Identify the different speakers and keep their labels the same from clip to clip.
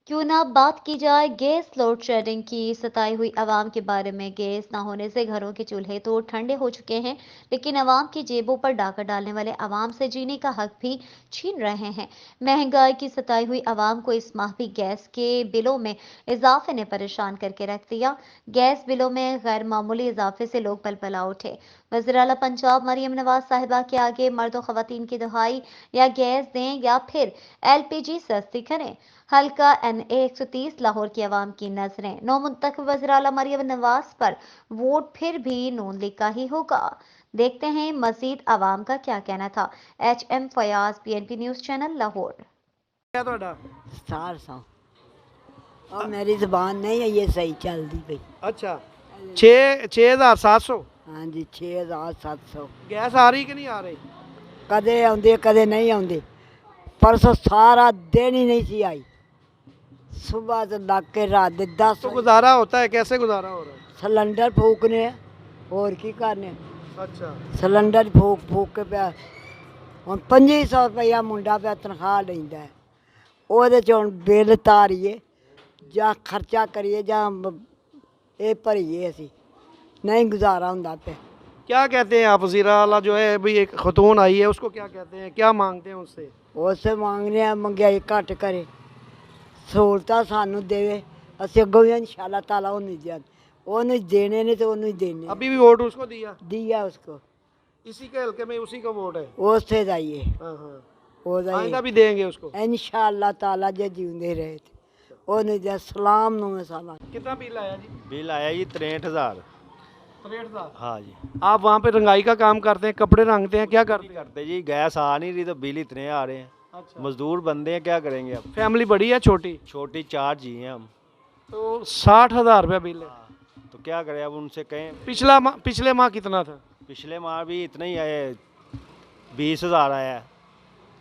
Speaker 1: क्यों ना बात की जाए गैस लोड शेडिंग की। सताई हुई आवाम के बारे में। गैस ना होने से घरों के चूल्हे तो ठंडे हो चुके हैं, लेकिन आवाम की जेबों पर डाका डालने वाले आवाम से जीने का हक भी छीन रहे हैं। महंगाई की सताई हुई आवाम को इस माह भी गैस के बिलों में इजाफे ने परेशान करके रख दिया। गैस बिलों में गैर मामूली इजाफे से लोग पलपला उठे। वज़ीर आला पंजाब मरियम नवाज साहिबा के आगे मर्द और खवातीन की दुहाई, या गैस दें या फिर LPG सस्ती करें। हल्का NA 130 लाहौर की आवाम की नजरें। नौ मुंतखब वज़ीर आला मरियम नवाज पर वोट फिर भी नून लीग का ही होगा। देखते हैं मजीद आवाम का क्या कहना था। HM Fayaz, PNP news channel, Lahore.
Speaker 2: क्या ਤੁਹਾਡਾ
Speaker 3: 400 और मेरी ज़बान नहीं है ये सही चलती पई।
Speaker 2: अच्छा 6700
Speaker 3: हाँ जी 6700
Speaker 2: गैस आ रही कि नहीं आ रही?
Speaker 3: कदे आउंदे कदे नहीं आउंदे। परसों सारा दिन ही नहीं सी आई, सुबह से लग के रात दे 10
Speaker 2: तो गुजारा होता है, कैसे गुजारा हो रहा है?
Speaker 3: सिलेंडर फूकने और की करने।
Speaker 2: अच्छा
Speaker 3: सिलेंडर फूक फूक के पिया ਹੁਣ 2500 रुपया मुंडा पिया तनख्वाह लैंदा है। ਉਹਦੇ 'ਚ ਹੁਣ ਬਿੱਲ ਤਾਰੀਏ ਜਾਂ ਖਰਚਾ ਕਰੀਏ ਜਾਂ ਇਹ ਭਰੀਏ ਅਸੀਂ, नहीं गुजारा ਹੁੰਦਾ ਪਿਆ।
Speaker 2: क्या कहते हैं आप? वज़ीर आला जो है अभी एक खतून आई है, उसको क्या कहते हैं, क्या मांगते हैं उससे?
Speaker 3: उससे मांगने आ महंगाई घट करे, सहूलतां सानू देवे, ਅਸੀਂ ਅੱਗੋਂ ਵੀ इंशाअल्लाह ताला ਉਹਨੂੰ देने ने तो ਉਹਨੂੰ देने
Speaker 2: अभी भी वोट उसको
Speaker 3: दिया उसको,
Speaker 2: इसी के हल्के में उसी का वोट है।
Speaker 3: उससे जाइए
Speaker 2: हाँ हाँ,
Speaker 3: ਉਹਦਾ
Speaker 2: आइंदा भी देंगे उसको
Speaker 3: इंशाअल्लाह ताला जे जींदे रहे ਉਹਨੂੰ दे सलाम ਨੂੰ साला।
Speaker 2: कितना बिल आया जी?
Speaker 4: बिल आया जी 63,000।
Speaker 2: 63,000।
Speaker 4: हाँ जी।
Speaker 2: आप वहाँ पे रंगाई का काम करते हैं, कपड़े रंगते हैं, क्या
Speaker 4: नहीं
Speaker 2: करते हैं?
Speaker 4: करते जी, गैस आ नहीं रही तो बिल इतने आ रहे हैं।
Speaker 2: अच्छा,
Speaker 4: मजदूर बंदे हैं, क्या करेंगे अब।
Speaker 2: फैमिली बड़ी है छोटी?
Speaker 4: छोटी 4 जी हैं हम।
Speaker 2: तो 60,000 रुपया बिल है।
Speaker 4: हाँ, तो क्या करें अब, उनसे कहें।
Speaker 2: पिछले माह कितना था?
Speaker 4: पिछले माह भी इतना ही आए, 20,000 आया है।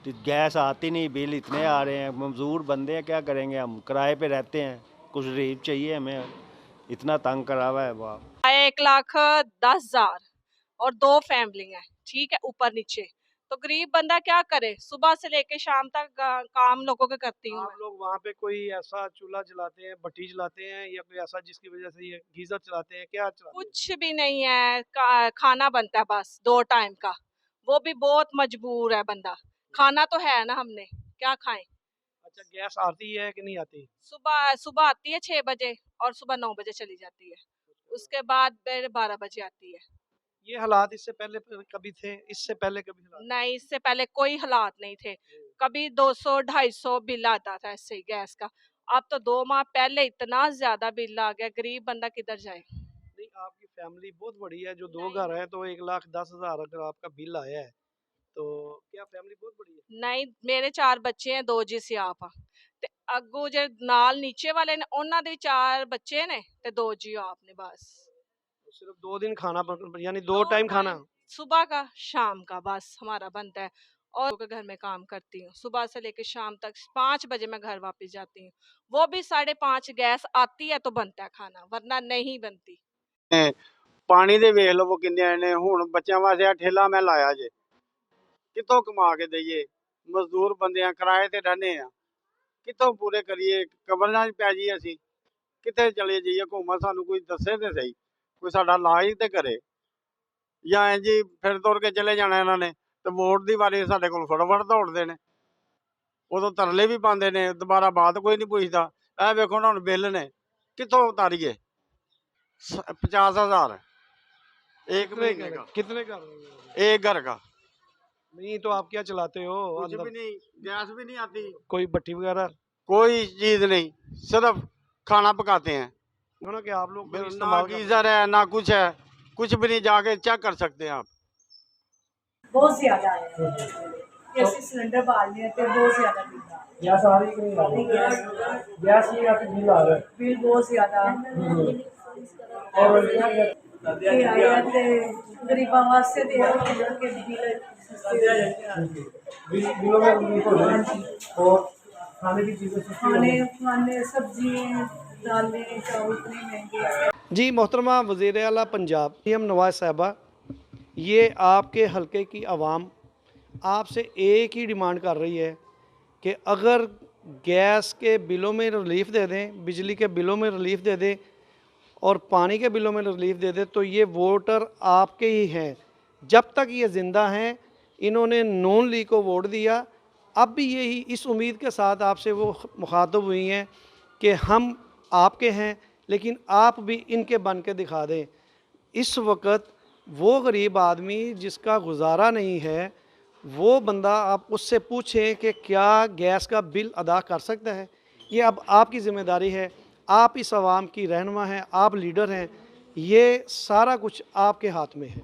Speaker 4: तो गैस आती नहीं, बिल इतने आ रहे हैं। मजदूर बंदे हैं, क्या करेंगे हम, किराए पे रहते हैं, कुछ रिलीफ चाहिए हमें, इतना तंग करा हुआ है वाह।
Speaker 5: 1,10,000 और 2 फैमिली है, ठीक है, ऊपर नीचे। तो गरीब बंदा क्या करे, सुबह से लेके शाम तक काम लोगों के करती हूँ
Speaker 2: आप
Speaker 5: मैं।
Speaker 2: लोग वहाँ पे कोई ऐसा चूल्हा जलाते हैं, भट्टी जलाते हैं, या कोई ऐसा जिसकी वजह से ये गीजर चलाते हैं, क्या चलाते हैं?
Speaker 5: कुछ भी नहीं है, खाना बनता है बस 2 टाइम का, वो भी बहुत मजबूर है बंदा। खाना तो है ना, हमने क्या खाएं।
Speaker 2: अच्छा, गैस आती है कि नहीं आती?
Speaker 5: सुबह सुबह आती है 6 बजे और सुबह 9 बजे चली जाती है, उसके बाद फिर 12 बजे आती है।
Speaker 2: ये हालात इससे पहले कभी थे? इससे पहले कभी हालात?
Speaker 5: नहीं, इससे पहले कोई हालात नहीं थे। कभी 200-250 बिल आता था ऐसे ही गैस का। अब तो 2 माह पहले इतना ज़्यादा बिल आ गया, गरीब बंदा किधर जाए।
Speaker 2: नहीं, आपकी फैमिली बहुत बड़ी है, जो 2 घर हैं तो 1,10,000 अगर आपका बिल आया है, तो क्या फैमिली बहुत बड़ी है?
Speaker 5: नहीं, मेरे 4 ਬੱਚੇ हैं, 2 ਜੀ ਸਿਆਪ ਆ ਤੇ ਅੱਗੋਂ ਜੇ ਨਾਲ ਨੀਚੇ ਵਾਲੇ ਨੇ ਉਹਨਾਂ ਦੇ 4 ਬੱਚੇ ਨੇ ਤੇ 2 ਜੀ ਆਪ ने बस।
Speaker 2: तो सिर्फ 2 दिन खाना यानी 2 टाइम खाना?
Speaker 5: सुबह का शाम का बस हमारा बनता है। और के घर में काम करती हूँ, सुबह से लेकर शाम तक 5 बजे मैं घर वापस जाती हूँ। वो भी 5:30 गैस आती है तो बनता है खाना, वरना नहीं बनती।
Speaker 6: ਪਾਣੀ ਦੇ ਵੇਖ ਲਵੋ ਕਿੰਨੇ ਨੇ। ਹੁਣ ਬੱਚਿਆਂ ਵਾਸਤੇ ਆ ਠੇਲਾ ਮੈਂ ਲਾਇਆ ਜੇ, ਕਿੱਥੋਂ ਕਮਾ ਕੇ ਦਈਏ, ਮਜ਼ਦੂਰ ਬੰਦੇ ਆ, ਕਿਰਾਏ ਤੇ ਰਹਿੰਦੇ ਆ, ਕਿੱਥੋਂ ਪੂਰੇ ਕਰੀਏ, ਕਬਰਾਂ 'ਚ ਪੈ ਜਾਈਏ ਅਸੀਂ, ਕਿੱਥੇ ਚਲੇ ਜਾਈਏ ਘੁੰਮਣ, ਸਾਨੂੰ ਕੋਈ ਦੱਸੇ ਤੇ ਸਹੀ, ਕੋਈ ਸਾਡਾ ਇਲਾਜ ਤੇ ਕਰੇ। ਜਾਂ ਇੰਝ ਹੀ ਫਿਰ ਤੁਰ ਕੇ ਚਲੇ ਜਾਣਾ ਇਹਨਾਂ ਨੇ, ਤੇ ਵੋਟ ਦੀ ਵਾਰੀ ਸਾਡੇ ਕੋਲ ਫਟਾਫਟ ਦੌੜਦੇ ਨੇ, ਉਦੋਂ ਤਰਲੇ ਵੀ ਪਾਉਂਦੇ ਨੇ, ਦੁਬਾਰਾ ਬਾਤ ਕੋਈ ਨਹੀਂ ਪੁੱਛਦਾ। ਇਹ ਵੇਖੋ ਨਾ ਹੁਣ ਬਿੱਲ ਨੇ, ਕਿੱਥੋਂ ਉਤਾਰੀਏ 50,000 एक महीने का,
Speaker 2: कितने का?
Speaker 6: एक घर का।
Speaker 2: नहीं तो आप क्या चलाते हो
Speaker 6: कुछ
Speaker 2: अंदर?
Speaker 6: भी नहीं, गैस भी नहीं आती,
Speaker 2: कोई भट्टी वगैरह?
Speaker 6: कोई चीज नहीं, सिर्फ खाना पकाते हैं।
Speaker 2: ना कि आप लोग कोई
Speaker 6: ना
Speaker 2: इस्तेमाल करते हैं?
Speaker 6: गीजर है ना कुछ है, कुछ भी नहीं, जाके चेक कर सकते हैं आप।
Speaker 7: बहुत ज्यादा है, ऐसे सिलेंडर बालने हैं तो बहुत ज्यादा बिल आ रहा
Speaker 2: गैस आ रही कि नहीं आ रही?
Speaker 7: है।
Speaker 2: गैस नहीं आती, बिल आ रहा है।
Speaker 7: बिल बहुत ज्यादा
Speaker 2: और
Speaker 7: के आया ते गरीबां वास्ते ते के बिल
Speaker 2: बिलों में रिलीफ हो रहा है और खाने की चीज़ें सस्ती हो रही
Speaker 7: खाने
Speaker 2: हैं।
Speaker 7: खाने सब्जियां दालें चावल इतने महंगे हैं।
Speaker 2: जी मोहतरमा वज़ीर आला पंजाब मरियम नवाज साहबा, ये आपके हलके की आवाम आपसे एक ही डिमांड कर रही है कि अगर गैस के बिलों में रिलीफ दे दें, बिजली के बिलों में रिलीफ दे दें और पानी के बिलों में रिलीफ दे दें, तो ये वोटर आपके ही हैं। जब तक ये ज़िंदा हैं, इन्होंने नून लीग को वोट दिया। अब भी यही इस उम्मीद के साथ आपसे वो मुखातब हुई हैं कि हम आपके हैं, लेकिन आप भी इनके बन के दिखा दें। इस वक्त वो गरीब आदमी जिसका गुजारा नहीं है, वो बंदा आप उससे पूछें कि क्या गैस का बिल अदा कर सकता है। ये अब आपकी ज़िम्मेदारी है, आप इस आवाम की रहनुमा हैं, आप लीडर हैं, ये सारा कुछ आपके हाथ में है।